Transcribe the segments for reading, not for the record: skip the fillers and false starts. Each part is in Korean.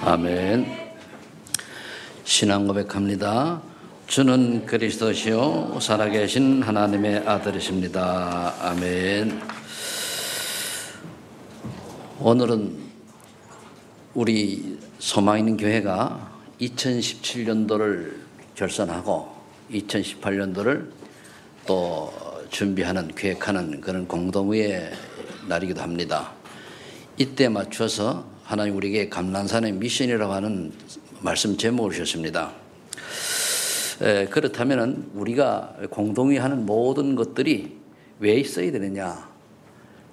아멘. 신앙 고백합니다. 주는 그리스도시요 살아계신 하나님의 아들이십니다. 아멘. 오늘은 우리 소망 있는 교회가 2017년도를 결산하고 2018년도를 또 준비하는, 계획하는 그런 공동의 날이기도 합니다. 이때 맞춰서 하나님 우리에게 감난산의 미션이라고 하는 말씀 제목을 주셨습니다. 그렇다면 우리가 공동이 하는 모든 것들이 왜 있어야 되느냐?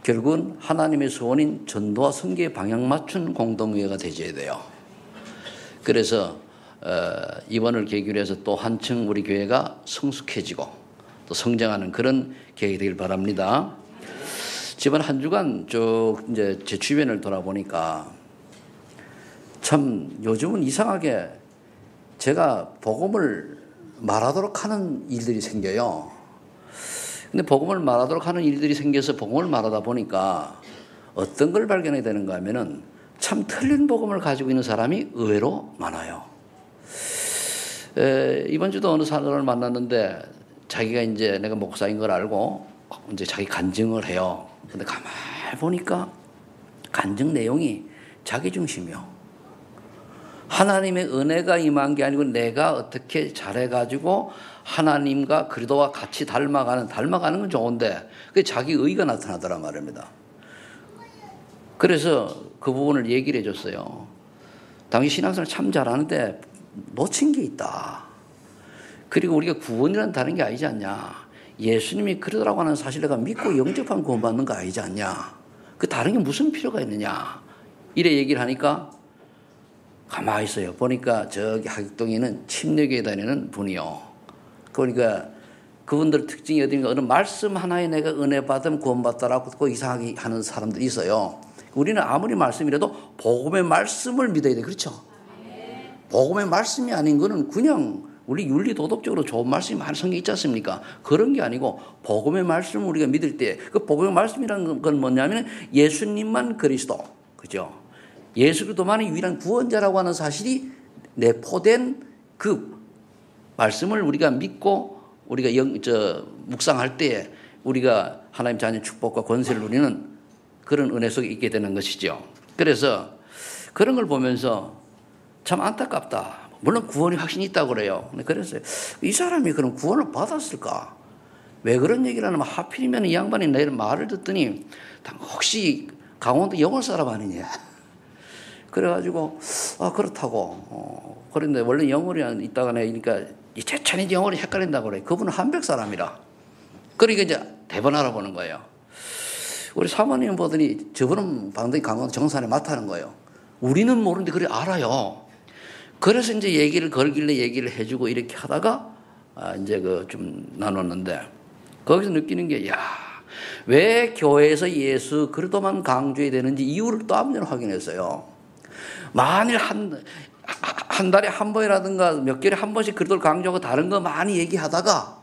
결국은 하나님의 소원인 전도와 선교에 방향 맞춘 공동회가 되어야 돼요. 그래서 이번을 계기로 해서 또 한층 우리 교회가 성숙해지고 또 성장하는 그런 계획이 되길 바랍니다. 이번 한 주간 쭉 이제 제 주변을 돌아보니까 참 요즘은 이상하게 제가 복음을 말하도록 하는 일들이 생겨요. 근데 복음을 말하도록 하는 일들이 생겨서 복음을 말하다 보니까 어떤 걸 발견하게 되는가 하면은 참 틀린 복음을 가지고 있는 사람이 의외로 많아요. 이번 주도 어느 사람을 만났는데 자기가 이제 내가 목사인 걸 알고 이제 자기 간증을 해요. 근데 가만히 보니까 간증 내용이 자기 중심이요. 하나님의 은혜가 임한 게 아니고 내가 어떻게 잘해가지고 하나님과 그리스도와 같이 닮아가는 건 좋은데 그게 자기 의가 나타나더란 말입니다. 그래서 그 부분을 얘기를 해줬어요. 당신 신앙생활 참 잘하는데 놓친 게 있다. 그리고 우리가 구원이란 다른 게 아니지 않냐. 예수님이 그러더라고 하는 사실 내가 믿고 영접한 구원받는 거 아니지 않냐. 그 다른 게 무슨 필요가 있느냐. 이래 얘기를 하니까 가만히 있어요. 보니까 저기 하객동에는 침례교회 다니는 분이요. 그러니까 그분들 특징이 어딘가 어느 말씀 하나에 내가 은혜 받음 구원받다라고 그 이상하게 하는 사람들이 있어요. 우리는 아무리 말씀이라도 복음의 말씀을 믿어야 돼. 그렇죠? 복음의 말씀이 아닌 거는 그냥 우리 윤리 도덕적으로 좋은 말씀이 많은 성경에 있지 않습니까? 그런 게 아니고 복음의 말씀을 우리가 믿을 때 그 복음의 말씀이라는 건 뭐냐면 예수님만 그리스도. 그죠? 예수 그리스도만이 유일한 구원자라고 하는 사실이 내포된 그 말씀을 우리가 믿고 우리가 묵상할 때 우리가 하나님 자녀의 축복과 권세를 누리는 그런 은혜 속에 있게 되는 것이죠. 그래서 그런 걸 보면서 참 안타깝다. 물론 구원이 확신이 있다고 그래요. 그래서 이 사람이 그럼 구원을 받았을까? 왜 그런 얘기를 하냐면 하필이면 이 양반이 내 말을 듣더니 혹시 강원도 영월 사람 아니냐? 그래가지고 그렇다고 그런데 원래 영월이 있다가 내니까 제천인지 영월이 헷갈린다고 그래. 그분은 한백 사람이라. 그러니까 이제 대번 알아보는 거예요. 우리 사모님 보더니 저분은 방송이 강원도 정산에 맡아는 거예요. 우리는 모르는데 그래 알아요. 그래서 이제 얘기를 걸길래 얘기를 해주고 이렇게 하다가 이제 좀 나눴는데 거기서 느끼는 게 왜 교회에서 예수 그리스도만 강조해야 되는지 이유를 또 한번 확인했어요. 만일 한 달에 한 번이라든가 몇 개월에 한 번씩 그리스도를 강조하고 다른 거 많이 얘기하다가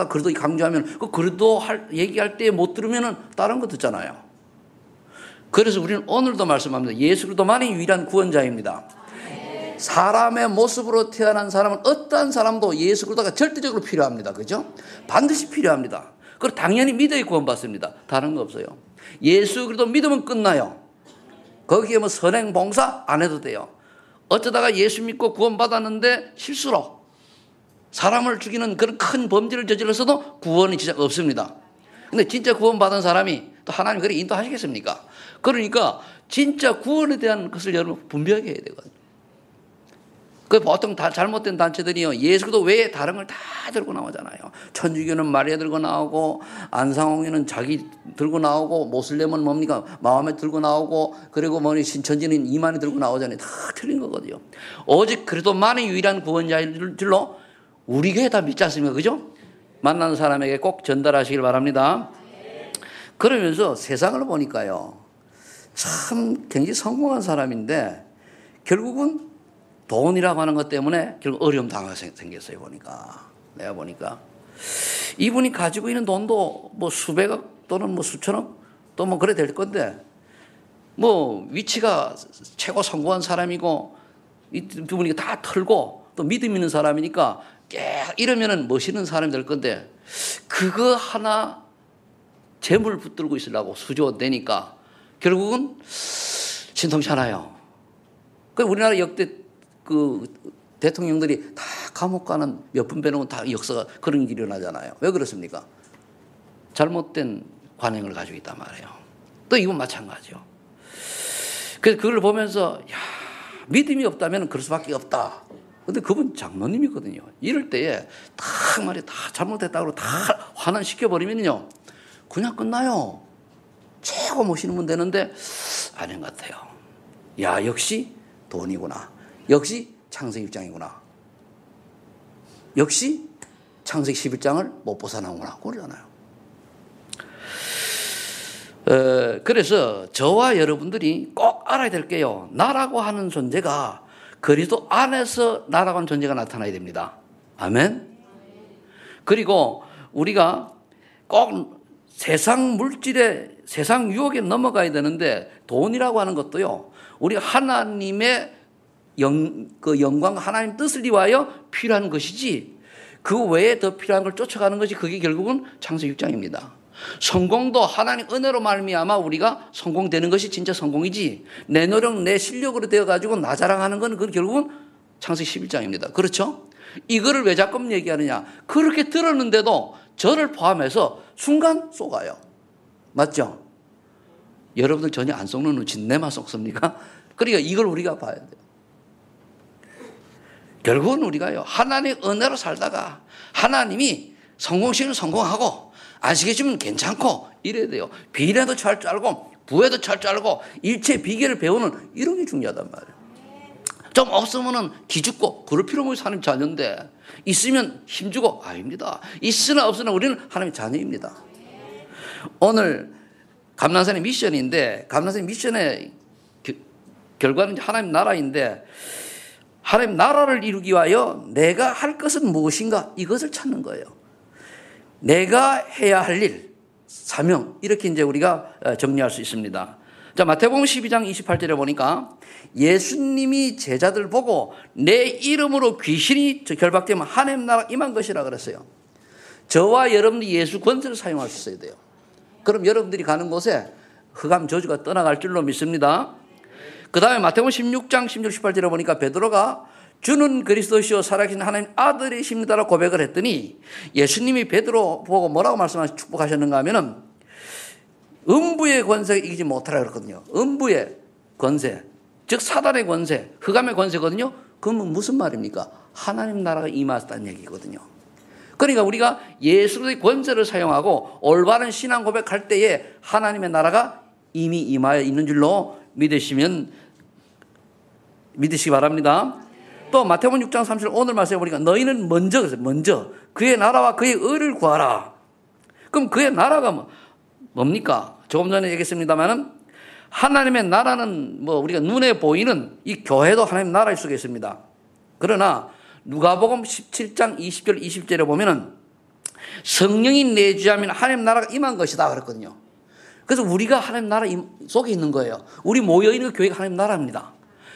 그리스도 강조하면 그 그리스도 얘기할 때 못 들으면은 다른 거 듣잖아요. 그래서 우리는 오늘도 말씀합니다. 예수 그리스도만이 유일한 구원자입니다. 사람의 모습으로 태어난 사람은 어떠한 사람도 예수 그리스도가 절대적으로 필요합니다. 그죠? 반드시 필요합니다. 그리고 당연히 믿어야 구원받습니다. 다른 거 없어요. 예수 그리스도 믿으면 끝나요. 거기에 뭐 선행 봉사 안 해도 돼요. 어쩌다가 예수 믿고 구원받았는데 실수로 사람을 죽이는 그런 큰 범죄를 저질렀어도 구원이 진짜 없습니다. 근데 진짜 구원받은 사람이 또 하나님 그렇게 인도하시겠습니까? 그러니까 진짜 구원에 대한 것을 여러분 분명하게 해야 되거든요. 그 보통 다 잘못된 단체들이요. 예수 그리스도 외에 다른 걸 다 들고 나오잖아요. 천주교는 마리아 들고 나오고 안상홍이는 자기 들고 나오고 모슬렘은 뭡니까? 마음에 들고 나오고 그리고 신천지는 이만희 들고 나오잖아요. 다 틀린 거거든요. 오직 그리스도만이 유일한 구원자인 줄로 우리 교회 다 믿지 않습니까? 그죠? 만나는 사람에게 꼭 전달하시길 바랍니다. 그러면서 세상을 보니까요. 참 굉장히 성공한 사람인데 결국은 돈이라고 하는 것 때문에 결국 어려움 당하게 생겼어요. 내가 보니까 이분이 가지고 있는 돈도 뭐 수백억 또는 뭐 수천억 또 뭐 그래 될 건데 뭐 위치가 최고 성공한 사람이고 이 두 분이 다 털고 또 믿음 있는 사람이니까 이러면은 멋있는 사람이 될 건데 그거 하나 재물 붙들고 있으려고 수조 내니까 결국은 신통치 않아요. 그 우리나라 역대 그 대통령들이 다 감옥 가는 몇 분 빼놓은 다 역사가 그런 일이 일어나잖아요. 왜 그렇습니까? 잘못된 관행을 가지고 있단 말이에요. 또 이건 마찬가지요. 그래서 그걸 보면서 야, 믿음이 없다면 그럴 수밖에 없다. 근데 그분 장로님이거든요. 이럴 때에 딱 말이 다 잘못했다고 다 환원시켜버리면요. 그냥 끝나요. 최고 모시는 분 되는데 아닌 것 같아요. 야, 역시 돈이구나. 역시 창세기 1장이구나. 역시 창세기 11장을 못 벗어나구나. 그러잖아요. 그래서 저와 여러분들이 꼭 알아야 될 게요. 나라고 하는 존재가 그리스도 안에서 나라고 하는 존재가 나타나야 됩니다. 아멘. 그리고 우리가 꼭 세상 물질에 세상 유혹에 넘어가야 되는데 돈이라고 하는 것도요. 우리가 하나님의 영광 하나님 뜻을 위하여 필요한 것이지 그 외에 더 필요한 걸 쫓아가는 것이 그게 결국은 창세기 6장입니다. 성공도 하나님 은혜로 말미암아 우리가 성공되는 것이 진짜 성공이지 내 노력 내 실력으로 되어가지고 나 자랑하는 건 그건 결국은 창세기 11장입니다. 그렇죠? 이거를 왜 자꾸 얘기하느냐. 그렇게 들었는데도 저를 포함해서 순간 쏘가요. 맞죠? 여러분들 전혀 안 속는 눈치 내만 쏙습니까? 그러니까 이걸 우리가 봐야 돼요. 결국은 우리가요 하나님의 은혜로 살다가 하나님이 성공시키면 성공하고 안식해주면 괜찮고 이래야 돼요. 비례도 잘 줄 알고 부에도 잘 줄 알고 일체 비결을 배우는 이런 게 중요하단 말이에요. 좀 없으면은 기죽고 그럴 필요 없이 하나님 자녀인데 있으면 힘주고 아닙니다. 있으나 없으나 우리는 하나님의 자녀입니다. 오늘 감난산의 미션인데 감난산의 미션의 결과는 하나님 나라인데 하나님 나라를 이루기 위하여 내가 할 것은 무엇인가 이것을 찾는 거예요. 내가 해야 할 일, 사명 이렇게 이제 우리가 정리할 수 있습니다. 자, 마태복음 12장 28절에 보니까 예수님이 제자들 보고 내 이름으로 귀신이 결박되면 하나님 나라 임한 것이라 그랬어요. 저와 여러분들이 예수 권세를 사용할 수 있어야 돼요. 그럼 여러분들이 가는 곳에 흑암 저주가 떠나갈 줄로 믿습니다. 그 다음에 마태복음 16장 16, 18절에 보니까 베드로가 주는 그리스도시요 살아계신 하나님 아들이십니다라고 고백을 했더니 예수님이 베드로 보고 뭐라고 말씀하시 축복하셨는가 하면은 음부의 권세가 이기지 못하라 그랬거든요. 음부의 권세, 즉 사단의 권세, 흑암의 권세거든요. 그러면 무슨 말입니까? 하나님 나라가 임하셨다는 얘기거든요. 그러니까 우리가 예수의 권세를 사용하고 올바른 신앙 고백할 때에 하나님의 나라가 이미 임하여 있는 줄로 믿으시기 바랍니다. 또 마태복음 6장 30절 오늘 말씀해 보니까 너희는 먼저 그의 나라와 그의 의를 구하라. 그럼 그의 나라가 뭡니까? 조금 전에 얘기했습니다만은 하나님의 나라는 뭐 우리가 눈에 보이는 이 교회도 하나님 나라에 속에 있습니다. 그러나 누가복음 17장 20절 20절에 보면은 성령이 내주하면 하나님 나라가 임한 것이다 그랬거든요. 그래서 우리가 하나님 나라 속에 있는 거예요. 우리 모여 있는 교회가 하나님 나라입니다.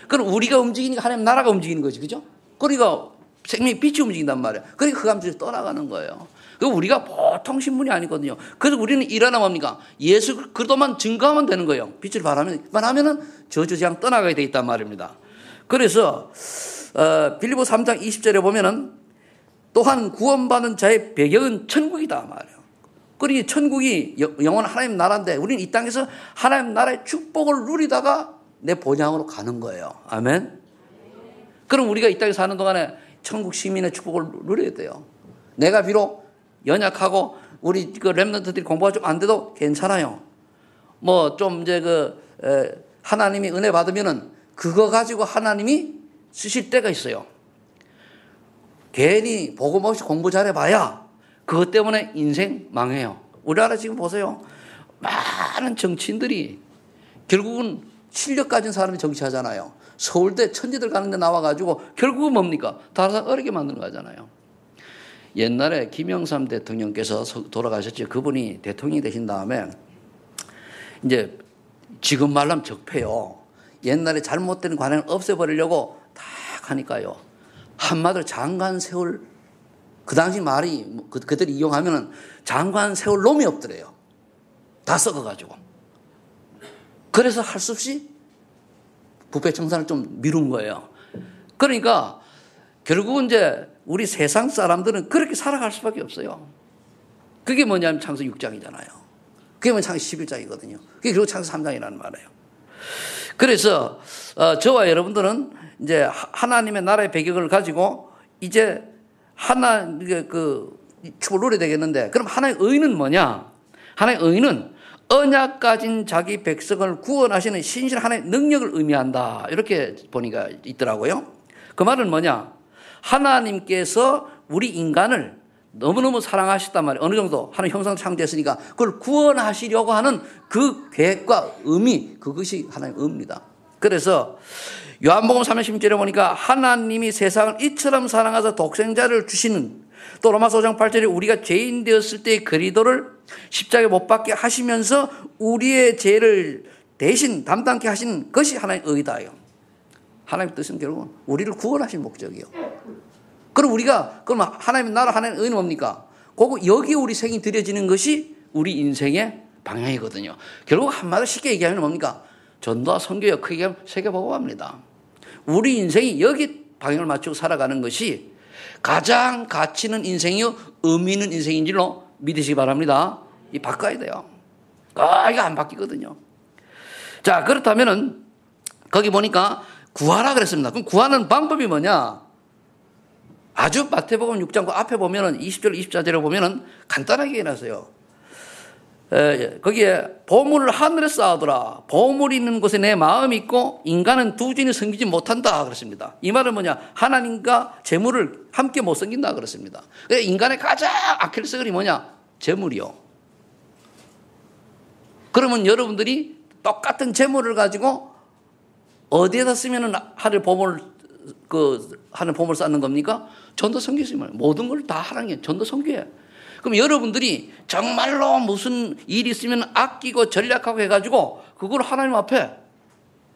그럼 우리가 움직이니까 하나님 나라가 움직이는 거지, 그죠? 그러니까 생명의 빛이 움직인단 말이에요. 그러니까 흑암들이 떠나가는 거예요. 우리가 보통 신분이 아니거든요. 그래서 우리는 일하나 뭡니까? 예수 그리스도만 증거하면 되는 거예요. 빛을 바라면은 저주 재앙 떠나가게 돼 있단 말입니다. 그래서 빌립보 3장 20절에 보면은 또한 구원받은 자의 배경은 천국이다 말이에요. 그러니 천국이 영원한 하나님 나라인데 우리는 이 땅에서 하나님 나라의 축복을 누리다가 내 본향으로 가는 거예요. 아멘. 그럼 우리가 이 땅에 사는 동안에 천국 시민의 축복을 누려야 돼요. 내가 비록 연약하고 우리 그 렘넌트들이 공부가 좀 안 돼도 괜찮아요. 뭐 좀 이제 하나님이 은혜 받으면은 그거 가지고 하나님이 쓰실 때가 있어요. 괜히 복음 없이 공부 잘해봐야 그것 때문에 인생 망해요. 우리나라 지금 보세요. 많은 정치인들이 결국은 실력 가진 사람이 정치하잖아요. 서울대 천지들 가는데 나와가지고 결국은 뭡니까? 다른 사람 어렵게 만드는 거잖아요. 옛날에 김영삼 대통령께서 돌아가셨죠. 그분이 대통령이 되신 다음에 이제 지금 말하면 적폐요. 옛날에 잘못된 관행을 없애버리려고 다 하니까요. 한마디로 장관 세울, 그 당시 말이 그들이 이용하면은 장관 세울 놈이 없더래요. 다 썩어가지고. 그래서 할 수 없이 부패 청산을 좀 미룬 거예요. 그러니까 결국은 이제 우리 세상 사람들은 그렇게 살아갈 수밖에 없어요. 그게 뭐냐면 창세기 6장이잖아요. 그게 뭐냐면 창세기 11장이거든요. 그게 결국 창세기 3장이라는 말이에요. 그래서 저와 여러분들은 이제 하나님의 나라의 배경을 가지고 이제 축복을 누려야 되겠는데, 그럼 하나의 의는 뭐냐? 하나의 의는 언약 가진 자기 백성을 구원하시는 신실한 하나의 능력을 의미한다. 이렇게 보니까 있더라고요. 그 말은 뭐냐? 하나님께서 우리 인간을 너무너무 사랑하셨단 말이에요. 어느 정도 하나님 형상 창조했으니까 그걸 구원하시려고 하는 그 계획과 의미, 그것이 하나의 의미입니다. 그래서 요한복음 3장 10절에 보니까 하나님이 세상을 이처럼 사랑하사 독생자를 주시는, 또 로마서 5장 8절에 우리가 죄인 되었을 때의 그리스도를 십자가에 못 박게 하시면서 우리의 죄를 대신 담당케 하시는 것이 하나님의 의다예요. 하나님의 뜻은 결국은 우리를 구원하신 목적이요. 그럼 우리가, 그럼 하나님의 나라, 하나님의 의는 뭡니까? 여기에 우리 생이 들여지는 것이 우리 인생의 방향이거든요. 결국 한마디로 쉽게 얘기하면 뭡니까? 전도와 선교요. 크게 얘기하면 세계복음화입니다. 우리 인생이 여기 방향을 맞추고 살아가는 것이 가장 가치 있는 인생이요, 의미 있는 인생인 줄로 믿으시기 바랍니다. 이 바꿔야 돼요. 이거 안 바뀌거든요. 자, 그렇다면은 거기 보니까 구하라 그랬습니다. 그럼 구하는 방법이 뭐냐? 아주 마태복음 6장 앞에 보면은 20절 24절에 보면은 간단하게 해놨어요. 거기에 보물을 하늘에 쌓아두라. 보물이 있는 곳에 내 마음이 있고 인간은 두 주인을 섬기지 못한다 그랬습니다. 이 말은 뭐냐? 하나님과 재물을 함께 못 섬긴다 그랬습니다. 인간의 가장 아킬레스건이 뭐냐? 재물이요. 그러면 여러분들이 똑같은 재물을 가지고 어디에다 쓰면은 하늘 보물 쌓는 겁니까? 전도 선교였습니다. 모든 걸 다 하라는 게 전도 선교예요. 그럼 여러분들이 정말로 무슨 일이 있으면 아끼고 전략하고 해가지고 그걸 하나님 앞에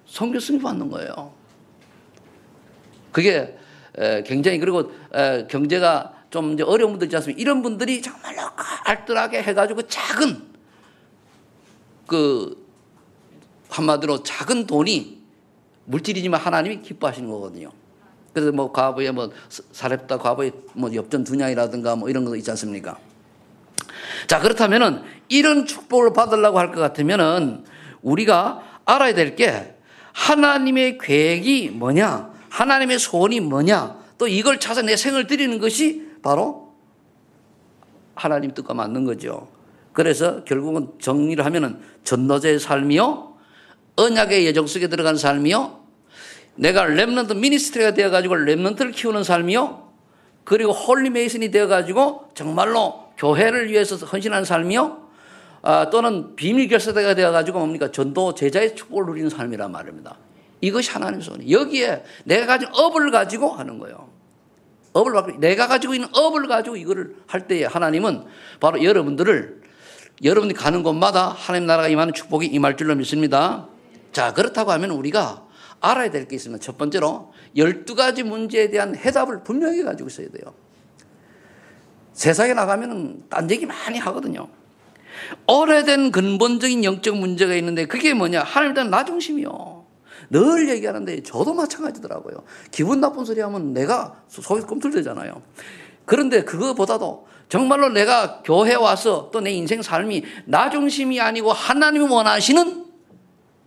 선교 승부하는 거예요. 그게 굉장히, 그리고 경제가 좀 이제 어려운 분들 있지 않습니까? 이런 분들이 정말로 알뜰하게 해가지고 작은, 한마디로 작은 돈이 물질이지만 하나님이 기뻐하시는 거거든요. 그래서 뭐 과거에 사렙다 과거에 엽전 두냥이라든가 이런 거 있지 않습니까? 자, 그렇다면은 이런 축복을 받으려고 할 것 같으면은 우리가 알아야 될 게 하나님의 계획이 뭐냐, 하나님의 소원이 뭐냐, 또 이걸 찾아 내 생을 드리는 것이 바로 하나님 뜻과 맞는 거죠. 그래서 결국은 정리를 하면은 전도자의 삶이요, 언약의 예정 속에 들어간 삶이요, 내가 렘넌트 미니스트리가 되어가지고 렘넌트를 키우는 삶이요, 그리고 홀리 메이슨이 되어가지고 정말로 교회를 위해서 헌신하는 삶이요, 또는 비밀 결사대가 되어가지고 뭡니까? 전도 제자의 축복을 누리는 삶이란 말입니다. 이것이 하나님의 소원이에요. 여기에 내가 가진 업을 가지고 하는 거예요. 내가 가지고 있는 업을 가지고 이거를 할 때에 하나님은 바로 여러분들이 가는 곳마다 하나님 나라가 임하는 축복이 임할 줄로 믿습니다. 자, 그렇다고 하면 우리가 알아야 될 게 있으면 첫 번째로 12가지 문제에 대한 해답을 분명히 가지고 있어야 돼요. 세상에 나가면 딴 얘기 많이 하거든요. 오래된 근본적인 영적 문제가 있는데 그게 뭐냐? 하나님에 대한 나 중심이요. 늘 얘기하는데 저도 마찬가지더라고요. 기분 나쁜 소리 하면 내가 속이 꿈틀대잖아요. 그런데 그거보다도 정말로 내가 교회 와서 또 내 인생 삶이 나 중심이 아니고 하나님이 원하시는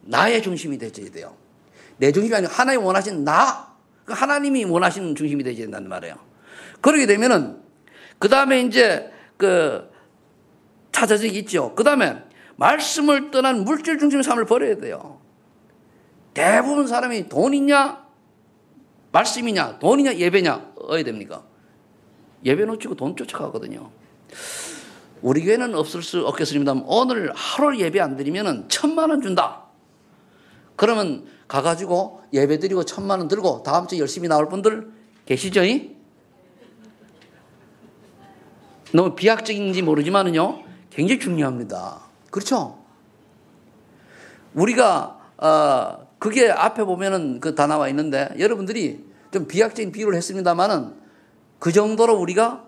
나의 중심이 되어야 돼요. 내 중심이 아니고 하나님이 원하시는 나, 하나님이 원하시는 중심이 되어야 된다는 말이에요. 그러게 되면은 그 다음에 이제 찾아지기 있죠. 그 다음에 말씀을 떠난 물질 중심의 삶을 버려야 돼요. 대부분 사람이 돈이냐 말씀이냐, 돈이냐 예배냐 어야 됩니까? 예배 놓치고 돈 쫓아가거든요. 우리 교회는 없을 수 없겠습니다만 오늘 하루 예배 안 드리면 1,000,000원 준다. 그러면 가가지고 예배 드리고 1,000,000원 들고 다음 주에 열심히 나올 분들 계시죠? 너무 비약적인지 모르지만은요, 굉장히 중요합니다. 그렇죠? 우리가 그게 앞에 보면은 그 다 나와 있는데 여러분들이 좀 비약적인 비유를 했습니다만은 그 정도로 우리가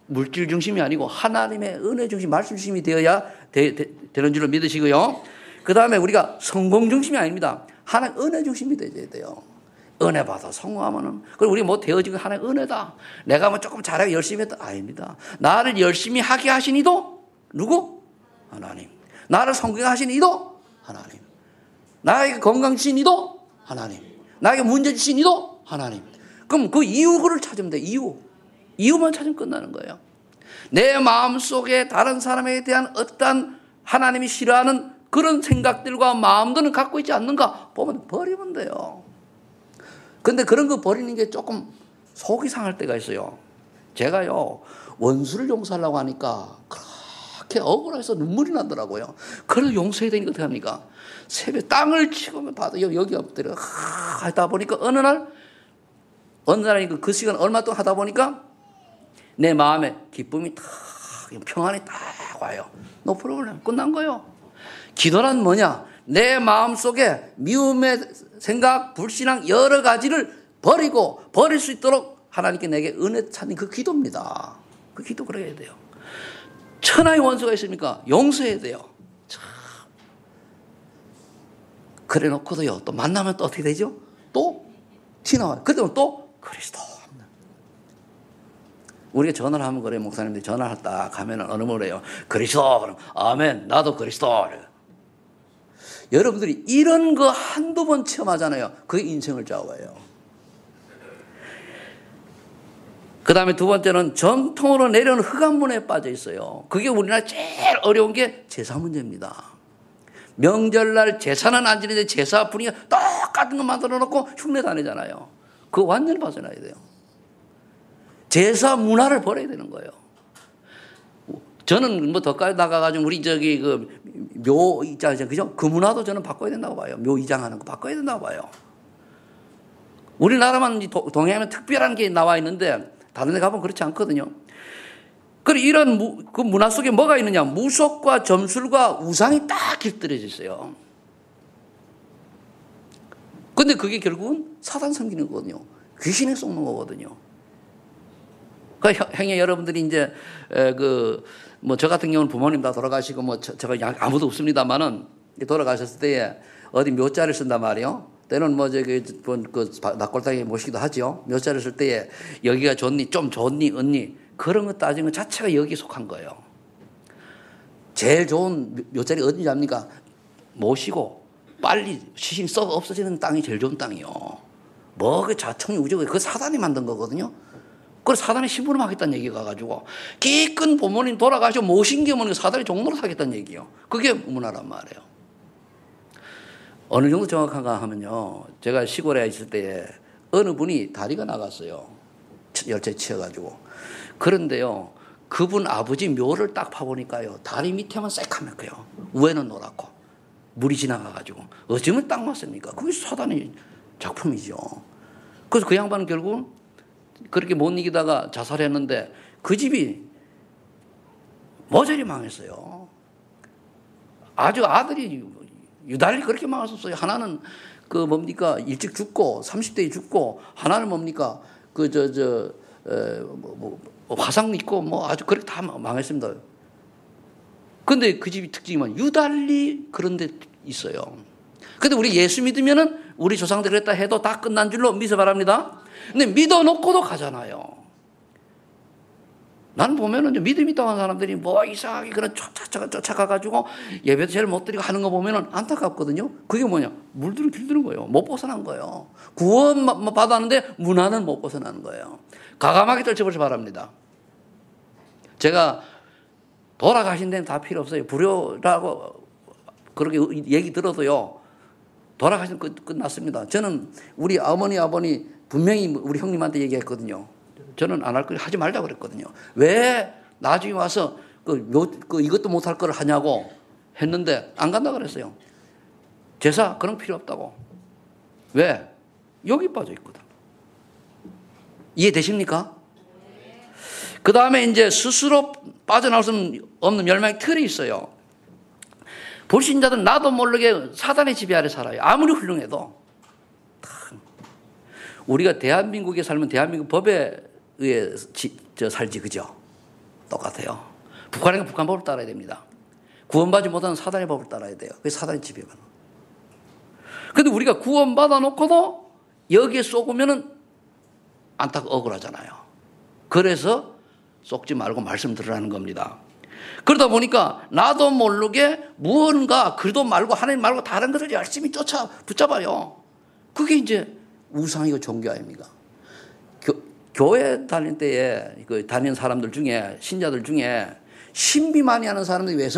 물질 중심이 아니고 하나님의 은혜 중심, 말씀 중심이 되어야 되는 줄로 믿으시고요. 그 다음에 우리가 성공 중심이 아닙니다. 하나님 은혜 중심이 되어야 돼요. 은혜 받아 성공하면은, 그리고 우리 뭐 되어지고 하나님 은혜다. 내가 뭐 조금 잘하게 열심히 했다. 아닙니다. 나를 열심히 하게 하신 이도 누구? 하나님. 나를 성공하게 하신 이도 하나님. 나에게 건강 주신 이도 하나님. 나에게 문제 주신 이도 하나님. 그럼 그 이유를 찾으면 돼. 이유만 찾으면 끝나는 거예요. 내 마음속에 다른 사람에 대한 어떤 하나님이 싫어하는 그런 생각들과 마음들은 갖고 있지 않는가 보면 버리면 돼요. 근데 그런 거 버리는 게 조금 속이 상할 때가 있어요. 제가요, 원수를 용서하려고 하니까 그렇게 억울해서 눈물이 나더라고요. 그래도 용서해야 되니까 어떻게 합니까? 새벽 땅을 치고 바다 여기 엎드려 하다 보니까 어느 날 그 시간 얼마 동안 하다 보니까 내 마음에 기쁨이 딱, 평안이 딱 와요. No problem. 끝난 거예요. 기도란 뭐냐? 내 마음속에 미움의 생각, 불신앙 여러 가지를 버릴 수 있도록 하나님께 내게 은혜 찾는 그 기도입니다. 그 기도 그래야 돼요. 천하의 원수가 있습니까? 용서해야 돼요. 참. 그래 놓고도요, 또 만나면 또 어떻게 되죠? 또 튀나와요. 그때는 또 그리스도. 우리가 전화를 하면 그래요. 목사님들이 전화를 딱 하면 어느 뭐래요? 그리스도. 그럼 아멘. 나도 그리스도. 여러분들이 이런 거 한두 번 체험하잖아요. 그게 인생을 좌우해요. 그 다음에 두 번째는 정통으로 내려오는 흑암문에 빠져 있어요. 그게 우리나라 제일 어려운 게 제사 문제입니다. 명절날 제사는 안 지내는데 제사 분위기가 똑같은 거 만들어 놓고 흉내 다니잖아요. 그거 완전히 벗어나야 돼요. 제사 문화를 버려야 되는 거예요. 저는 뭐 더 나가가지고 우리 저기 그 묘 있잖아요. 그죠? 그 문화도 저는 바꿔야 된다고 봐요. 묘 이장하는 거 바꿔야 된다고 봐요. 우리나라만 동해안에 특별한 게 나와 있는데 다른 데 가보면 그렇지 않거든요. 그리고 이런 그 문화 속에 뭐가 있느냐? 무속과 점술과 우상이 딱 깃들여져 있어요. 근데 그게 결국은 사단 섬기는 거거든요. 귀신에 속는 거거든요. 그 형님 여러분들이 이제 뭐 저 같은 경우는 부모님 다 돌아가시고 뭐 제가 아무도 없습니다만은 돌아가셨을 때에 어디 묘자를 쓴단 말이에요. 때는 뭐 저기 그 낙골당에 모시기도 하죠. 묘자를 쓸 때에 여기가 좋니 좀 좋니 없니 그런 거 따지는 것 자체가 여기에 속한 거예요. 제일 좋은 묘자리 어딘지 압니까? 모시고 빨리 시신이 썩어 없어지는 땅이 제일 좋은 땅이요. 뭐 그 자청이 우주가 그 사단이 만든 거거든요. 그래서 사단이 심부름하겠다는 얘기가 가지고 기껏 부모님 돌아가시고 모신 게 뭐니 사단이 종로로 사겠다는 얘기요. 그게 문화란 말이에요. 어느 정도 정확한가 하면요. 제가 시골에 있을 때에 어느 분이 다리가 나갔어요. 열차에 치여가지고. 그런데요. 그분 아버지 묘를 딱 파보니까요. 다리 밑에만 새카맣고요. 위에는 노랗고. 물이 지나가가지고. 어쩌면 딱 맞습니까? 그게 사단의 작품이죠. 그래서 그 양반은 결국 그렇게 못 이기다가 자살했는데 그 집이 모조리 망했어요. 아주 아들이 유달리 그렇게 망했었어요. 하나는 그 뭡니까 일찍 죽고 30대에 죽고 하나는 뭡니까 화상 있고 뭐 아주 그렇게 다 망했습니다. 근데 그 집이 특징이면 유달리 그런 데 있어요. 근데 우리 예수 믿으면은 우리 조상들이 그랬다 해도 다 끝난 줄로 믿어 바랍니다. 근데 믿어놓고도 가잖아요. 나는 보면은 믿음 있다고 하는 사람들이 뭐 이상하게 그런 쫓아가가지고 예배도 제일 못 드리고 하는 거 보면은 안타깝거든요. 그게 뭐냐? 물들은 길드는 거예요. 못 벗어난 거예요. 구원 받았는데 문화는 못 벗어나는 거예요. 과감하게 떨쳐버리시 바랍니다. 제가 돌아가신 데는 다 필요 없어요. 불효라고 그렇게 얘기 들어도요. 돌아가시면 끝났습니다. 저는 우리 어머니 아버니 분명히 우리 형님한테 얘기했거든요. 저는 안 할 걸 하지 말자 그랬거든요. 왜 나중에 와서 이것도 못할 걸 하냐고 했는데 안 간다 그랬어요. 제사 그런 거 필요 없다고. 왜? 여기 빠져 있거든. 이해되십니까? 그 다음에 이제 스스로 빠져나올 수 없는 멸망의 틀이 있어요. 불신자들은 나도 모르게 사단의 지배 아래 살아요. 아무리 훌륭해도. 우리가 대한민국에 살면 대한민국 법에 의해 살지, 그죠? 똑같아요. 북한은 북한 법을 따라야 됩니다. 구원받지 못하는 사단의 법을 따라야 돼요. 그게 사단의 지배만. 근데 우리가 구원받아 놓고도 여기에 쏘으면은 억울하잖아요. 그래서 속지 말고 말씀 들으라는 겁니다. 그러다 보니까 나도 모르게 무언가 그래도 말고 하나님 말고 다른 것을 열심히 붙잡아요. 그게 이제 우상이고 종교 아닙니까? 교회 다닐 때에 다니는 사람들 중에, 신자들 중에 신비 많이 하는 사람들이 왜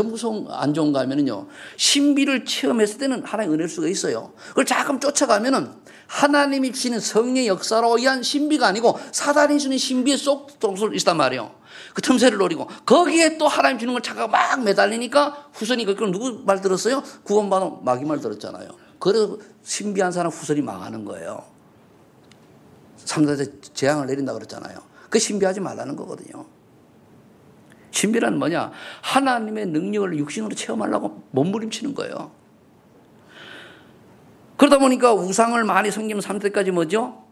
안 좋은가 하면요, 신비를 체험했을 때는 하나님의 은혜일 수가 있어요. 그걸 자꾸 쫓아가면은 하나님이 주시는 성령의 역사로 의한 신비가 아니고 사단이 주는 신비에 쏙 있단 말이에요. 그 틈새를 노리고 거기에 또 하나님 주는 걸 잠깐 막 매달리니까 후손이 그걸 누구 말 들었어요? 구원받은 마귀 말 들었잖아요. 그래서 신비한 사람 후손이 망하는 거예요. 3대 재앙을 내린다 그랬잖아요. 그 신비하지 말라는 거거든요. 신비란 뭐냐? 하나님의 능력을 육신으로 체험하려고 몸부림치는 거예요. 그러다 보니까 우상을 많이 섬기면 3대까지 뭐죠?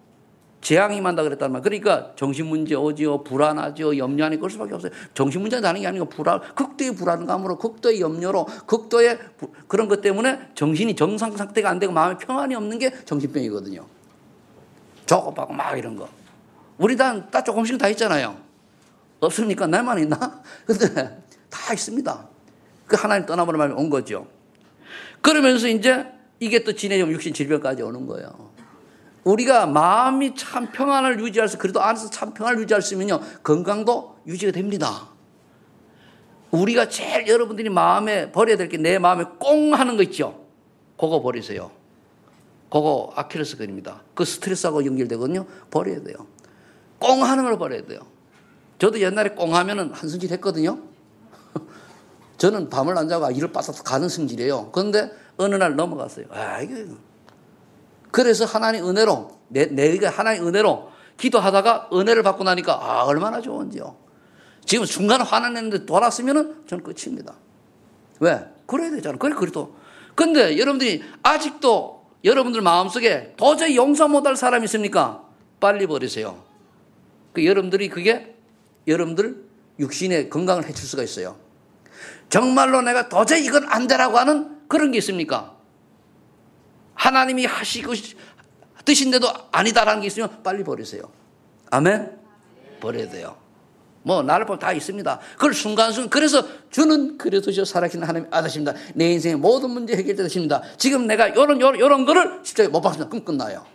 재앙이 임한다 그랬단 말이에요. 그러니까 정신문제 오지요, 불안하죠, 염려하니 그럴 수밖에 없어요. 정신문제가 나는 게 아니고 극도의 불안감으로, 극도의 염려로, 극도의 그런 것 때문에 정신이 정상 상태가 안 되고 마음에 평안이 없는 게 정신병이거든요. 조급하고 막 이런 거. 우리 다 조금씩 다 있잖아요. 없습니까? 날만 있나? 근데 다 있습니다. 그 하나님 떠나버려 말면 온 거죠. 그러면서 이제 이게 또 진해지면 육신 질병까지 오는 거예요. 우리가 마음이 참 평안을 유지할 수, 그래도 안에서 참 평안을 유지할 수 있으면요, 건강도 유지가 됩니다. 우리가 제일 여러분들이 마음에 버려야 될 게 내 마음에 꽁 하는 거 있죠? 그거 버리세요. 그거 아킬레스 건입니다. 그 스트레스하고 연결되거든요. 버려야 돼요. 꽁 하는 걸 버려야 돼요. 저도 옛날에 꽁 하면은 한승질 했거든요. 저는 밤을 안 자고 일을 빠삭 가는 성질이에요. 그런데 어느 날 넘어갔어요. 그래서 하나님 은혜로, 내가 하나님 은혜로 기도하다가 은혜를 받고 나니까 얼마나 좋은지요. 지금 순간 화났는데 돌았으면은 저는 끝입니다. 왜? 그래야 되잖아. 그래도. 근데 여러분들이 아직도 여러분들 마음속에 도저히 용서 못할 사람이 있습니까? 빨리 버리세요. 여러분들이 그게 여러분들 육신의 건강을 해칠 수가 있어요. 정말로 내가 도저히 이건 안 되라고 하는 그런 게 있습니까? 하나님이 하시고 뜻인데도 아니다라는 게 있으면 빨리 버리세요. 아멘? 버려야 돼요. 뭐 나를 보면 다 있습니다. 그걸 순간순간. 그래서 주는 그래도 살아계신 하나님의 아들이십니다. 내 인생의 모든 문제 해결되십니다. 지금 내가 요런 거를 진짜 못 받습니다. 그럼 끝나요.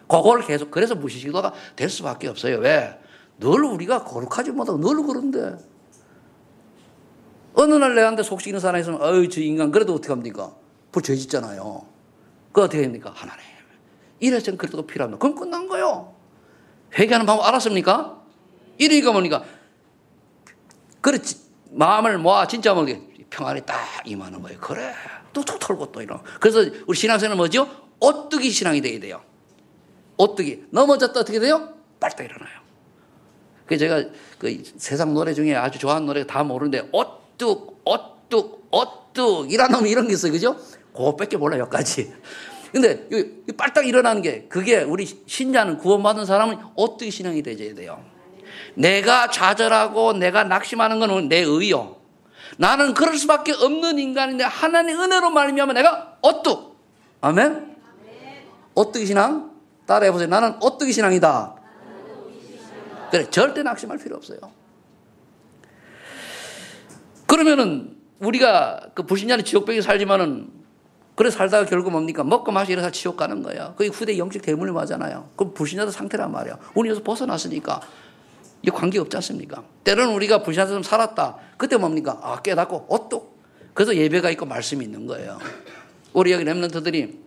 그걸 계속, 그래서 무시기도가 될 수밖에 없어요. 왜? 늘 우리가 거룩하지 못하고 늘 그런데. 어느 날 내한테 속시키는 사람이 있으면, 저 인간, 그래도 어떻게 합니까? 죄 짓잖아요. 그거 어떻게 합니까? 하나님, 이래서는 그래도 필요합니다. 그럼 끝난 거예요. 회개하는 방법 알았습니까? 이러니까 뭐니까, 그렇지, 마음을 모아, 진짜 뭐, 평안이 딱 임하는 거예요. 그래. 뚝뚝 털고 또 이런. 그래서 우리 신앙생활은 뭐죠? 오뚜기 신앙이 돼야 돼요. 오뚜기. 넘어졌다 어떻게 돼요? 빨딱 일어나요. 그래서 제가 그 세상 노래 중에 아주 좋아하는 노래가 다 모르는데, 오뚝, 이라는 놈이 이런 게 있어요. 그죠? 그거밖에 몰라요, 여기까지. 근데 이 빨딱 일어나는 게, 그게 우리 신자는, 구원받은 사람은 오뚜기 신앙이 되어야 돼요. 내가 좌절하고 내가 낙심하는 건 내 의요. 나는 그럴 수밖에 없는 인간인데 하나님의 은혜로 말미암아 내가 오뚝. 아멘? 오뚜기 신앙? 따라해보세요. 나는 오뚜기 신앙이다. 그래, 절대 낙심할 필요 없어요. 그러면은 우리가 그 불신자는 지옥병에 살지만은, 그래 살다가 결국 뭡니까? 먹고 마시고 이래서 지옥 가는 거야. 그게 후대 영적 대물림 하잖아요. 그럼 불신자도 상태란 말이야. 우리 여기서 벗어났으니까 이게 관계 없지 않습니까? 때로는 우리가 불신자처럼 살았다. 그때 뭡니까? 깨닫고 오뚝. 그래서 예배가 있고 말씀이 있는 거예요. 우리 여기 렘넌트들이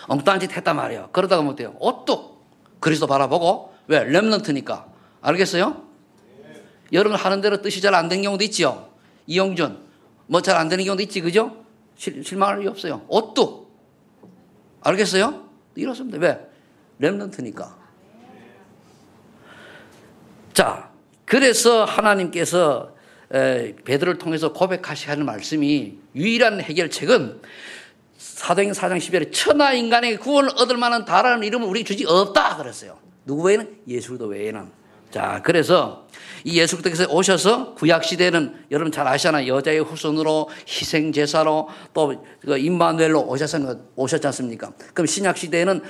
엉뚱한 짓 했단 말이에요. 그러다가 못해요. 오뚝. 그리스도 바라보고. 왜? 렘넌트니까. 알겠어요? 여러분 하는 대로 뜻이 잘 안 된 경우도 있죠. 이용준, 뭐 잘 안 되는 경우도 있지, 그죠? 실망할 일 없어요. 오뚝. 알겠어요? 이렇습니다. 왜? 렘넌트니까. 자, 그래서 하나님께서 베드로를 통해서 고백하시게 하는 말씀이 유일한 해결책은 사도행전 4장 10절에 천하 인간에게 구원을 얻을 만한 다른 이름을 우리에게 주지 없다 그랬어요. 누구 외에는? 예수 그리스도 외에는. 자, 그래서 이 예수 그리스도께서 오셔서 구약 시대에는 여러분 잘 아시잖아요. 여자의 후손으로 희생 제사로 또 임마누엘로 오셨지 않습니까? 그럼 신약 시대에는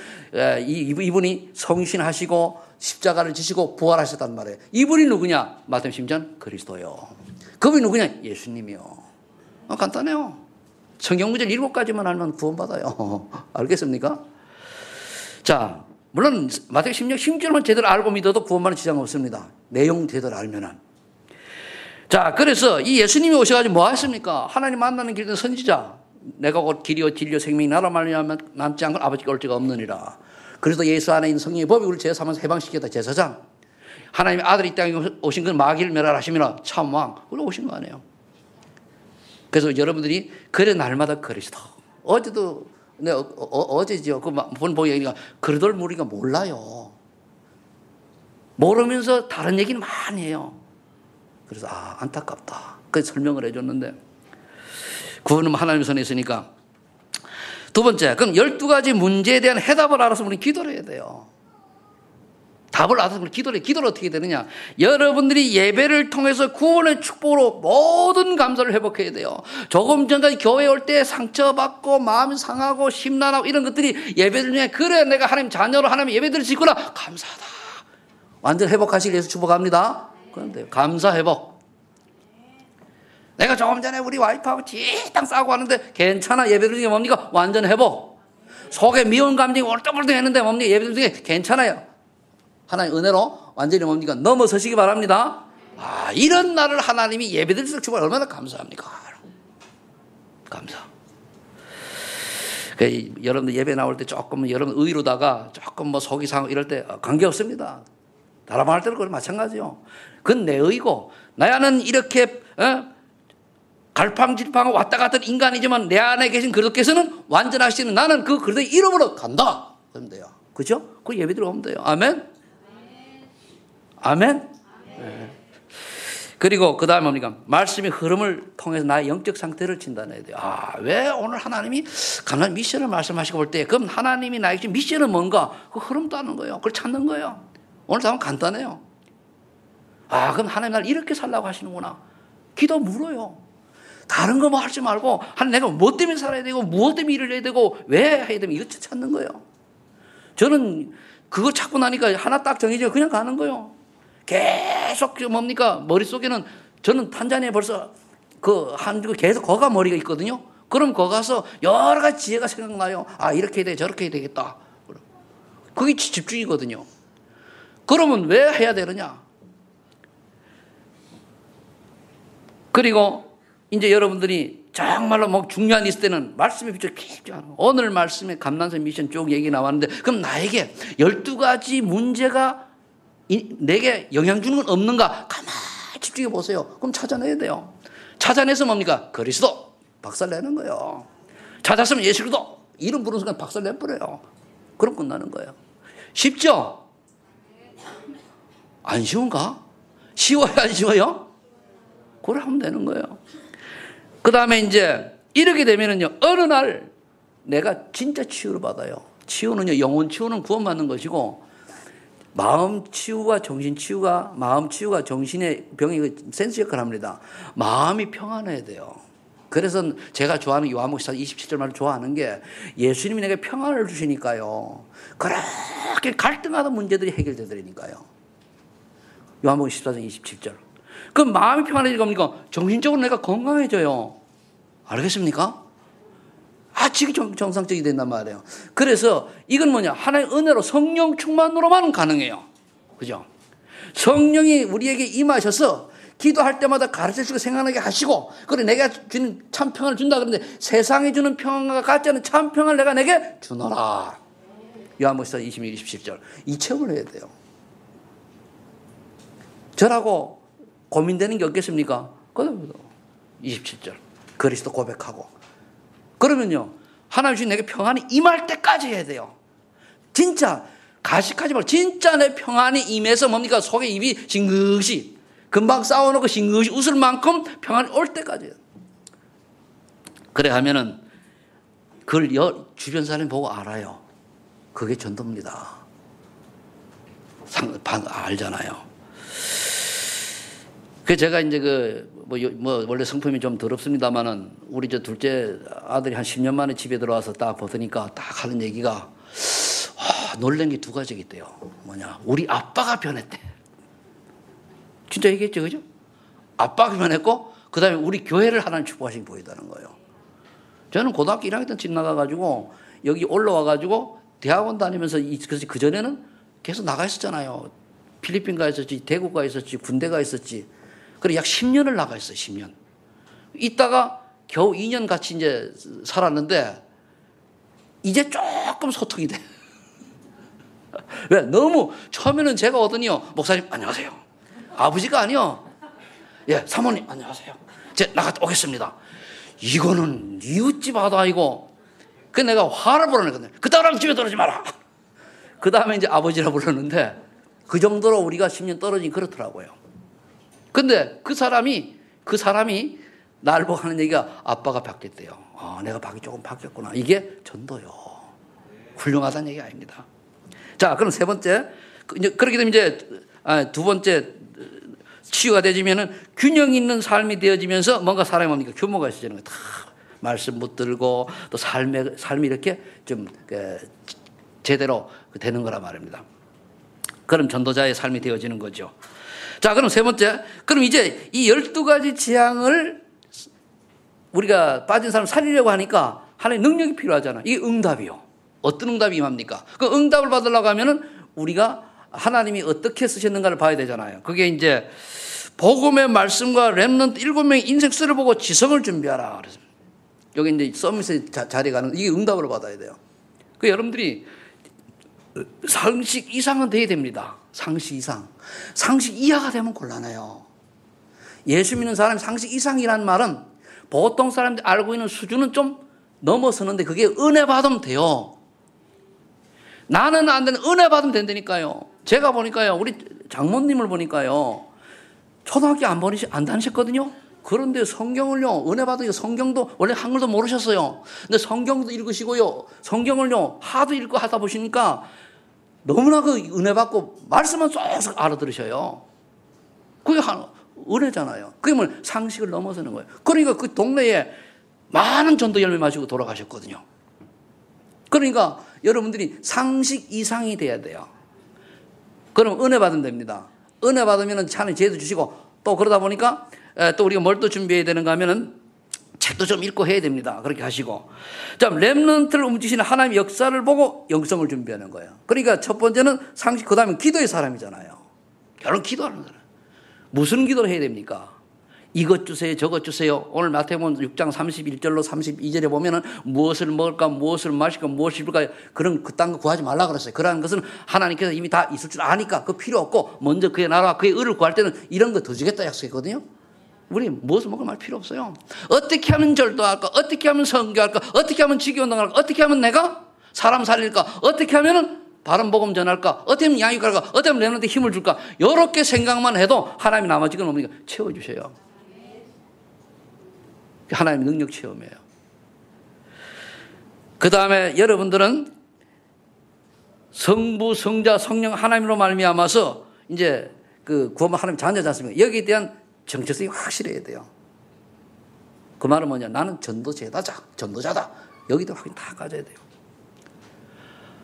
이분이 성신하시고 십자가를 지시고 부활하셨단 말이에요. 이분이 누구냐? 마태복음 10장 그리스도요. 그분이 누구냐? 예수님이요. 간단해요. 성경 문제 7가지만 알면 구원받아요. 알겠습니까? 자, 물론 마태복음 10장 10절만 제대로 알고 믿어도 구원받는 지장 없습니다. 내용 제대로 알면은. 자, 그래서 이 예수님이 오셔가지고 뭐 하셨습니까? 하나님 만나는 길은 선지자. 내가 곧 길이요 진리요 생명이 나로 말미암아 남지 않고 아버지께 올 자가 없느니라. 그래서 예수 안에 있는 성령의 법이 우리를 제사하면서 해방시켰다. 제사장. 하나님의 아들이 이 땅에 오신 건 마귀를 멸하심이라 참왕. 그래 오신 거 아니에요. 그래서 여러분들이 그래 날마다 그리스도. 어제도 어제죠. 그 본보기 얘기가 그러돌 우리가 몰라요. 모르면서 다른 얘기는 많이 해요. 그래서 안타깝다. 그래서 설명을 해줬는데 구원은 하나님의 손에 있으니까. 두 번째, 그럼 12가지 문제에 대한 해답을 알아서 우리는 기도를 해야 돼요. 답을 알아서 우리 기도를 어떻게 되느냐? 여러분들이 예배를 통해서 구원의 축복으로 모든 감사를 회복해야 돼요. 조금 전까지 교회에 올 때 상처받고 마음이 상하고 심란하고 이런 것들이 예배를 통해 그래 내가 하나님 자녀로 하나님 예배드릴 수 있구나. 감사하다. 완전 회복하시길 예수 축복합니다. 그런데 감사 회복. 내가 조금 전에 우리 와이프하고 찌땅 싸우고 하는데 괜찮아. 예배드리는 게 뭡니까? 완전 회복. 속에 미운 감정이 월떡월떡 했는데 뭡니까? 예배드리는 게 괜찮아요. 하나님 은혜로 완전히 뭡니까? 넘어서시기 바랍니다. 이런 날을 하나님이 예배드릴 수 있는 얼마나 감사합니까? 감사. 여러분들 예배 나올 때 조금 여러분 의로다가 조금 뭐 속이 상하고 이럴 때 관계없습니다. 다른 말 때도 그건 마찬가지요. 그건 내 의고 나는 이렇게 갈팡질팡하고 왔다 갔던 인간이지만 내 안에 계신 그리스도께서는 완전하시는 나는 그 그리스도의 이름으로 간다. 그러면 돼요. 그죠? 그 예배드리러 오면 돼요. 아멘. 아멘. 네. 그리고 그 다음에 뭡니까? 말씀의 흐름을 통해서 나의 영적 상태를 진단해야 돼요. 왜 오늘 하나님이 감사한 미션을 말씀하시고 볼 때 그럼 하나님이 나에게 지금 미션은 뭔가? 그 흐름도 하는 거예요. 그걸 찾는 거예요. 오늘 답은 간단해요. 그럼 하나님 날 이렇게 살라고 하시는구나. 기도 물어요. 다른 거 뭐 하지 말고 하나님 내가 뭐 때문에 살아야 되고 무엇 때문에 일을 해야 되고 왜 해야 되면 이거 찾는 거예요. 저는 그거 찾고 나니까 하나 딱 정해져 그냥 가는 거예요. 계속 뭡니까? 머릿속에는 저는 탄자니아에 벌써 계속 거가 머리가 있거든요. 그럼 거 가서 여러 가지 지혜가 생각나요. 이렇게 해야 돼, 저렇게 해야 되겠다. 그게 집중이거든요. 그러면 왜 해야 되느냐? 그리고 이제 여러분들이 정말로 뭐 중요한 일 있을 때는 말씀에 비춰 깊지 않아. 오늘 말씀에 감난선 미션 쭉 얘기 나왔는데 그럼 나에게 12가지 문제가 내게 영향 주는 건 없는가? 가만히 집중해 보세요. 그럼 찾아내야 돼요. 찾아내서 뭡니까? 그리스도 박살내는 거예요. 찾았으면 예수 그리스도 이름 부르는 순간 박살내버려요. 그럼 끝나는 거예요. 쉽죠? 안 쉬운가? 쉬워요? 안 쉬워요? 그래 하면 되는 거예요. 그 다음에 이제 이렇게 되면은요, 어느 날 내가 진짜 치유를 받아요. 치유는요, 영혼 치유는 구원받는 것이고, 마음 치유가 정신 치유가, 마음 치유가 정신의 병이 센스 역할을 합니다. 마음이 평안해야 돼요. 그래서 제가 좋아하는 요한복음 27절 말을 좋아하는 게 예수님이 내게 평안을 주시니까요. 그렇게 갈등하던 문제들이 해결되더라니까요. 요한복음 14장 27절. 그 마음이 평안해질 겁니까? 정신적으로 내가 건강해져요. 알겠습니까? 지금 정상적이 된단 말이에요. 그래서 이건 뭐냐? 하나의 은혜로 성령 충만으로만 가능해요. 그죠? 성령이 우리에게 임하셔서 기도할 때마다 가르쳐주고 생각나게 하시고, 그래 내가 주는 참 평안을 준다 그러는데 세상에 주는 평안과 같지 않은 참 평안을 내가 내게 주노라. 요한복음 26, 27절. 이 체험을 해야 돼요. 저라고 고민되는 게 없겠습니까? 그다음에 27절. 그리스도 고백하고. 그러면요, 하나님 주신 내게 평안이 임할 때까지 해야 돼요. 진짜 가식하지 말고 진짜 내 평안이 임해서 뭡니까? 속에 입이 징긋이. 금방 싸워놓고 싱긋이 웃을 만큼 평안이 올 때까지요. 그래 하면은 그걸 주변 사람이 보고 알아요. 그게 전도입니다. 알잖아요. 그 제가 이제 원래 성품이 좀 더럽습니다만은 우리 저 둘째 아들이 한 10년 만에 집에 들어와서 딱 보더니까 딱 하는 얘기가 놀란 게 두 가지가 있대요. 뭐냐, 우리 아빠가 변했대. 진짜 얘기했죠, 그죠? 아빠가 변했고, 그 다음에 우리 교회를 하나님 축복하신 게 보이다는 거예요. 저는 고등학교 1학년 때 집 나가가지고 여기 올라와가지고 대학원 다니면서 그래서 그전에는 계속 나가 있었잖아요. 필리핀 가 있었지, 대구 가 있었지, 군대 가 있었지. 그래 약 10년을 나가 있어요, 10년. 있다가 겨우 2년 같이 이제 살았는데 이제 조금 소통이 돼. 왜? 너무 처음에는 제가 오더니요, 목사님 안녕하세요. 아버지가 아니요. 예, 사모님 안녕하세요. 제가 나갔다 오겠습니다. 이거는 이웃집 아다이고. 그 내가 화를 불어냈거든요. 그따위랑 집에 떨어지지 마라. 그 다음에 이제 아버지라 불렀는데 그 정도로 우리가 10년 떨어지니 그렇더라고요. 근데 그 사람이 날 보고 하는 얘기가 아빠가 바뀌었대요. 내가 조금 바뀌었구나. 이게 전도요. 훌륭하다는 얘기 아닙니다. 자, 그럼 세 번째. 그렇게 되면 이제 두 번째 치유가 되지면은 균형 있는 삶이 되어지면서 뭔가 사람이 뭡니까? 규모가 있어지는 거예요. 다 말씀 붙들고 또 삶이 이렇게 좀 제대로 되는 거란 말입니다. 그럼 전도자의 삶이 되어지는 거죠. 자, 그럼 세 번째. 그럼 이제 이 12가지 재앙을 우리가 빠진 사람 살리려고 하니까 하나의 능력이 필요하잖아. 이게 응답이요. 어떤 응답이 임합니까? 그 응답을 받으려고 하면은 우리가 하나님이 어떻게 쓰셨는가를 봐야 되잖아요. 그게 이제 복음의 말씀과 렘넌트 7명의 인생설을 보고 지성을 준비하라. 그래서 여기 이제 서밋의 자리에 가는 이게 응답을 받아야 돼요. 그 여러분들이 상식 이상은 돼야 됩니다. 상식 이상. 상식 이하가 되면 곤란해요. 예수 믿는 사람이 상식 이상이라는 말은 보통 사람들이 알고 있는 수준은 좀 넘어서는데 그게 은혜 받으면 돼요. 나는 안 되는 은혜 받으면 된다니까요. 제가 보니까요, 우리 장모님을 보니까요, 초등학교 안 다니셨거든요. 그런데 성경을요, 은혜 받으니까 성경도 원래 한글도 모르셨어요. 근데 성경도 읽으시고요, 성경을요 하도 읽고 하다 보시니까 너무나 그 은혜 받고 말씀만 쏙쏙 알아들으셔요. 그게 은혜잖아요. 그게 뭐 상식을 넘어서는 거예요. 그러니까 그 동네에 많은 전도 열매 마시고 돌아가셨거든요. 그러니까 여러분들이 상식 이상이 돼야 돼요. 그럼 은혜 받으면 됩니다. 은혜 받으면 하나님 지혜도 주시고 또 그러다 보니까 또 우리가 뭘 또 준비해야 되는가 하면은 책도 좀 읽고 해야 됩니다. 그렇게 하시고. 자, 렘넌트를 움직이시는 하나님의 역사를 보고 영성을 준비하는 거예요. 그러니까 첫 번째는 상식, 그 다음에 기도의 사람이잖아요. 결국 기도하는 사람. 무슨 기도를 해야 됩니까? 이것 주세요, 저것 주세요. 오늘 마태복음 6장 31절로 32절에 보면은 무엇을 먹을까, 무엇을 마실까, 무엇을 입을까, 그런 그딴 거 구하지 말라 그랬어요. 그러한 것은 하나님께서 이미 다 있을 줄 아니까 그 필요 없고 먼저 그의 나라와 그의 의를 구할 때는 이런 거 더 주겠다 약속했거든요. 우리 무엇을 먹을 말 필요 없어요. 어떻게 하면 절도할까, 어떻게 하면 선교할까, 어떻게 하면 지교운동할까, 어떻게 하면 내가 사람 살릴까, 어떻게 하면은 바른 복음 전할까, 어떻게 하면 양육할까, 어떻게 하면 내한테 힘을 줄까, 이렇게 생각만 해도 하나님이 나머지 건 뭡니까? 채워주셔요. 하나님의 능력 체험이에요. 그 다음에 여러분들은 성부, 성자, 성령 하나님으로 말미암아서 이제 그 구원받은 하나님 자녀지 않습니까? 여기에 대한 정체성이 확실해야 돼요. 그 말은 뭐냐? 나는 전도자다. 여기도 확인 다 가져야 돼요.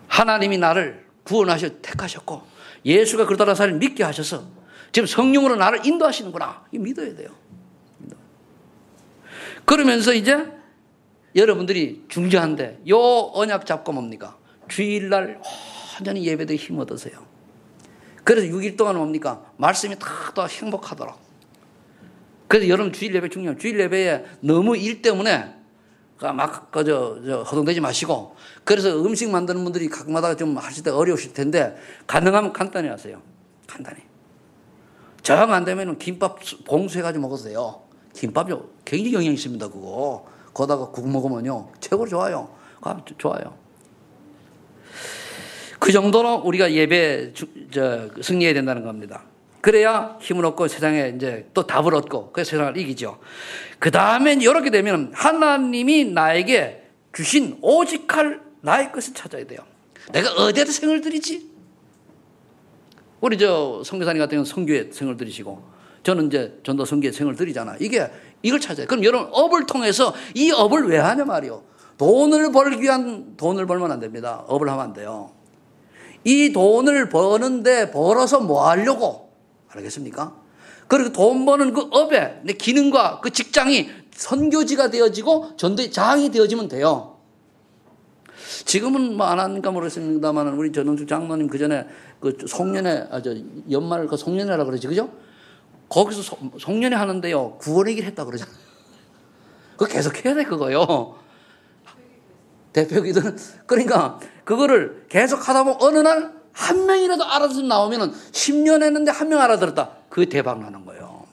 하나님이 나를 구원하셔 택하셨고 예수가 그러다가 사람을 믿게 하셔서 지금 성령으로 나를 인도하시는구나. 이거 믿어야 돼요. 그러면서 이제 여러분들이 중요한데 요 언약 잡고 뭡니까? 주일날 완전히 예배대에 힘 얻으세요. 그래서 6일 동안 뭡니까? 말씀이 다 행복하더라. 그래서 여러분 주일 예배 중요해요. 주일 예배에 너무 일 때문에 막 허동되지 마시고, 그래서 음식 만드는 분들이 각마다 좀 하실 때 어려우실 텐데 가능하면 간단히 하세요. 간단히. 정 안 되면 김밥 봉수해가지고 먹어도 돼요. 김밥이 굉장히 영향이 있습니다. 그거 거다가 국 먹으면요 최고로 좋아요. 좋아요. 그 정도로 우리가 예배 승리해야 된다는 겁니다. 그래야 힘을 얻고 세상에 이제 또 답을 얻고 그 세상을 이기죠. 그 다음에 이렇게 되면 하나님이 나에게 주신 오직할 나의 것을 찾아야 돼요. 내가 어디에다 생을 들이지? 우리 선교사님 같은 경우는 선교에 생을 들이시고 저는 이제 전도 선교에 생을 들이잖아. 이걸 찾아요. 그럼 여러분 업을 통해서 이 업을 왜 하냐 말이요. 돈을 벌기 위한 돈을 벌면 안 됩니다. 업을 하면 안 돼요. 이 돈을 버는데 벌어서 뭐 하려고? 알겠습니까? 그리고 돈 버는 그 업에 내 기능과 그 직장이 선교지가 되어지고 전도의 장이 되어지면 돼요. 지금은 뭐 안 하는가 모르겠습니다만 우리 전원주 장로님 그 전에 그 송년회, 연말 그 송년회라 그러지, 그죠? 거기서 송년회 하는데요, 구원의 길 했다 그러잖아요. 그거 계속 해야 돼, 그거요. 대표기도는. 그러니까 그거를 계속 하다 보면 어느 날 한 명이라도 알아들어 나오면은 10년 했는데 한 명 알아들었다. 그게 대박 나는 거예요.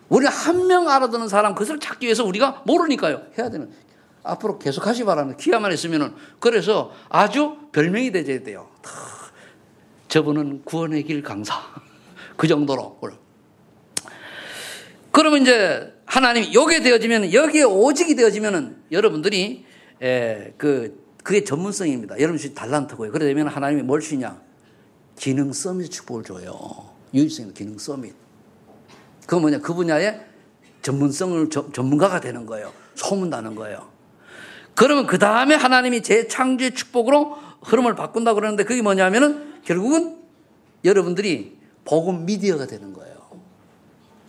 우리 한 명 알아듣는 사람, 그것을 찾기 위해서 우리가 모르니까요. 해야 되는. 앞으로 계속 하시 바랍니다. 기회만 있으면은. 그래서 아주 별명이 되어야 돼요. 저분은 구원의 길 강사. 그 정도로. 그러면 이제 하나님이 요게 되어지면, 여기에 오직이 되어지면은 여러분들이 그게 전문성입니다. 여러분 달란트고요. 그래 되면 하나님이 뭘 주냐? 기능 서밋 축복을 줘요. 유일성의 기능 서밋. 그거 뭐냐? 그 분야의 전문성을 전문가가 되는 거예요. 소문나는 거예요. 그러면 그 다음에 하나님이 재창조의 축복으로 흐름을 바꾼다 그러는데 그게 뭐냐면은 결국은 여러분들이 복음 미디어가 되는 거예요.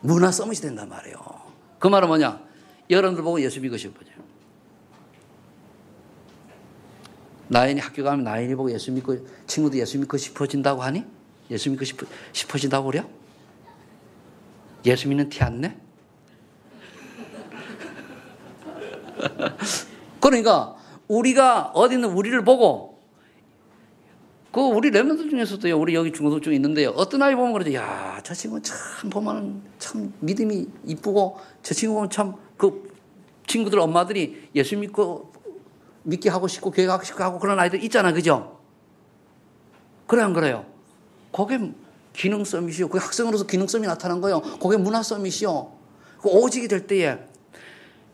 문화 서밋이 된단 말이에요. 그 말은 뭐냐? 여러분들 보고 예수 믿고 싶어져요. 나인이 학교 가면 나인이 보고 예수 믿고, 친구도 예수 믿고 싶어진다고 하니? 예수 믿고 싶어진다고 그래요? 예수 믿는 티 안 내? 그러니까 우리가 어디 있는 우리를 보고, 우리 렘넌트 중에서도요, 우리 여기 중고등 중에 있는데요, 어떤 아이 보면 그러죠. 야, 저 친구는 참 보면 참 믿음이 이쁘고, 저 친구 보면 참 그 친구들 엄마들이 예수 믿게 하고 싶고 교회 가고 싶고 하고 그런 아이들 있잖아, 그죠? 그래 안 그래요? 그게 기능 서밋이요. 그 학생으로서 기능 서밋이 나타난 거예요. 그게 문화 서밋이요. 그 오직이 될 때에.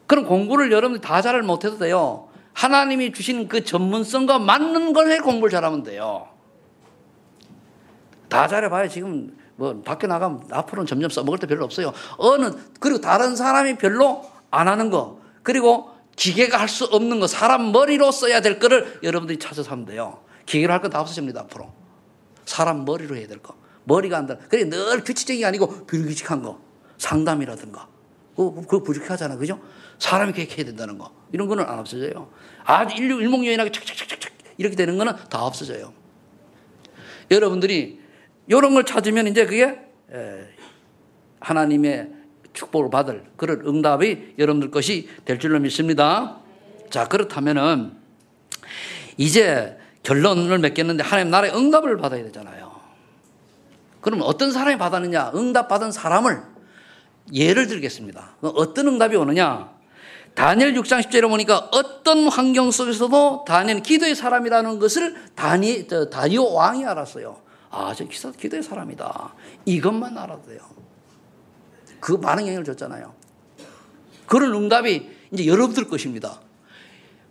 그럼 공부를 여러분들이 다 잘 못해도 돼요. 하나님이 주신 그 전문성과 맞는 걸 해 공부를 잘하면 돼요. 다 잘해봐야 지금 뭐 밖에 나가면 앞으로는 점점 써먹을 때 별로 없어요. 그리고 다른 사람이 별로 안 하는 거, 그리고 기계가 할 수 없는 거, 사람 머리로 써야 될 거를 여러분들이 찾아서 하면 돼요. 기계로 할 건 다 없어집니다, 앞으로. 사람 머리로 해야 될 거. 머리가 안 돼. 그래, 늘 규칙적인 게 아니고 불규칙한 거. 상담이라든가. 그거 불규칙하잖아, 그죠? 사람이 계획해야 된다는 거. 이런 거는 안 없어져요. 아주 일목요연하게 착착착착 이렇게 되는 거는 다 없어져요. 여러분들이 이런 걸 찾으면 이제 그게 하나님의 축복을 받을 그런 응답이 여러분들 것이 될 줄로 믿습니다. 자, 그렇다면은 이제 결론을 맺겠는데 하나님 나라의 응답을 받아야 되잖아요. 그럼 어떤 사람이 받았느냐? 응답 받은 사람을 예를 들겠습니다. 어떤 응답이 오느냐? 다니엘 6장 10절에 보니까 어떤 환경 속에서도 다니엘은 기도의 사람이라는 것을 다리오 왕이 알았어요. 아, 저 기도의 사람이다. 이것만 알아도 돼요. 그 많은 영향을 줬잖아요. 그런 응답이 이제 여러분들 것입니다.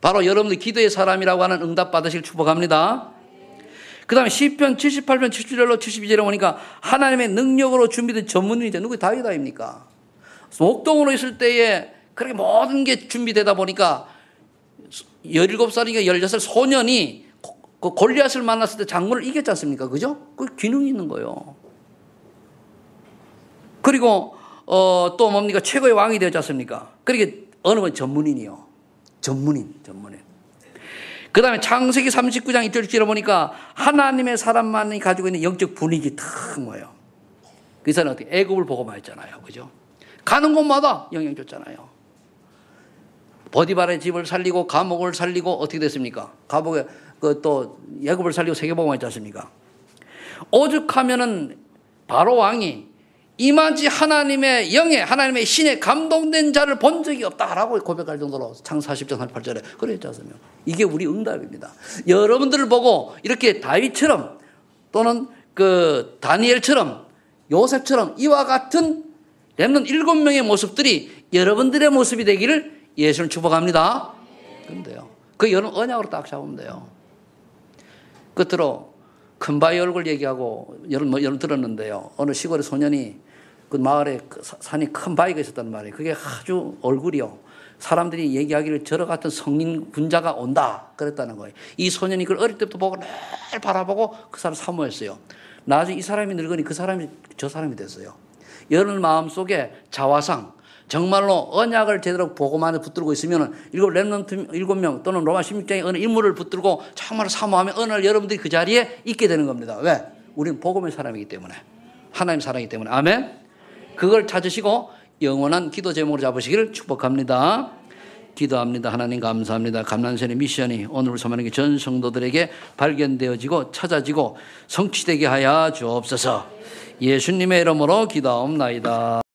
바로 여러분들 기도의 사람이라고 하는 응답 받으실 축복합니다. 그 다음에 시편 78편 77절로 72절에 보니까 하나님의 능력으로 준비된 전문인이죠. 누구? 다윗 아닙니까? 목동으로 있을 때에 그렇게 모든 게 준비되다 보니까 17살인가 16살 소년이 그 골리앗을 만났을 때 장군을 이겼지 않습니까? 그죠? 그 기능이 있는 거예요. 그리고 또 뭡니까? 최고의 왕이 되었지 않습니까? 그러니까 어느 분 전문인이요. 전문인. 그 다음에 창세기 39장 1절 6절에 보니까 하나님의 사람만이 가지고 있는 영적 분위기 탁 뭐예요. 그 사람은 어떻게 애굽을 보고만 했잖아요. 그죠? 가는 곳마다 영향 줬잖아요. 보디발의 집을 살리고 감옥을 살리고 어떻게 됐습니까? 감옥에 또 애굽을 살리고 세계복음을 했지 않습니까? 오죽하면은 바로 왕이 이만치 하나님의 영에 하나님의 신에 감동된 자를 본 적이 없다라고 고백할 정도로 창세 40장 38절에 그랬지 않습니까? 이게 우리 응답입니다. 여러분들을 보고 이렇게 다윗처럼 또는 그 다니엘처럼 요셉처럼 이와 같은 렘넌트 7명의 모습들이 여러분들의 모습이 되기를 예수를 축복합니다. 그런데요. 그 여러분 언약으로 딱 잡으면 돼요. 끝으로 큰 바위 얼굴 얘기하고 여러분 들었는데요. 어느 시골의 소년이 그 마을에 그 산이 큰 바위가 있었단 말이에요. 그게 아주 얼굴이요. 사람들이 얘기하기를 저러 같은 성인 군자가 온다 그랬다는 거예요. 이 소년이 그걸 어릴 때부터 보고 늘 바라보고 그 사람 사모했어요. 나중에 이 사람이 늙으니 그 사람이 저 사람이 됐어요. 여러분 마음속에 자화상 정말로 언약을 제대로 보고만 붙들고 있으면 렘넌트 7명 또는 로마 16장의 어느 인물을 붙들고 정말 사모하면 어느 날 여러분들이 그 자리에 있게 되는 겁니다. 왜? 우리는 복음의 사람이기 때문에. 하나님 사랑이기 때문에. 아멘. 그걸 찾으시고 영원한 기도 제목으로 잡으시기를 축복합니다. 기도합니다. 하나님 감사합니다. 감난선의 미션이 오늘 소만하게 전 성도들에게 발견되어지고 찾아지고 성취되게 하여 주옵소서. 예수님의 이름으로 기도하옵나이다.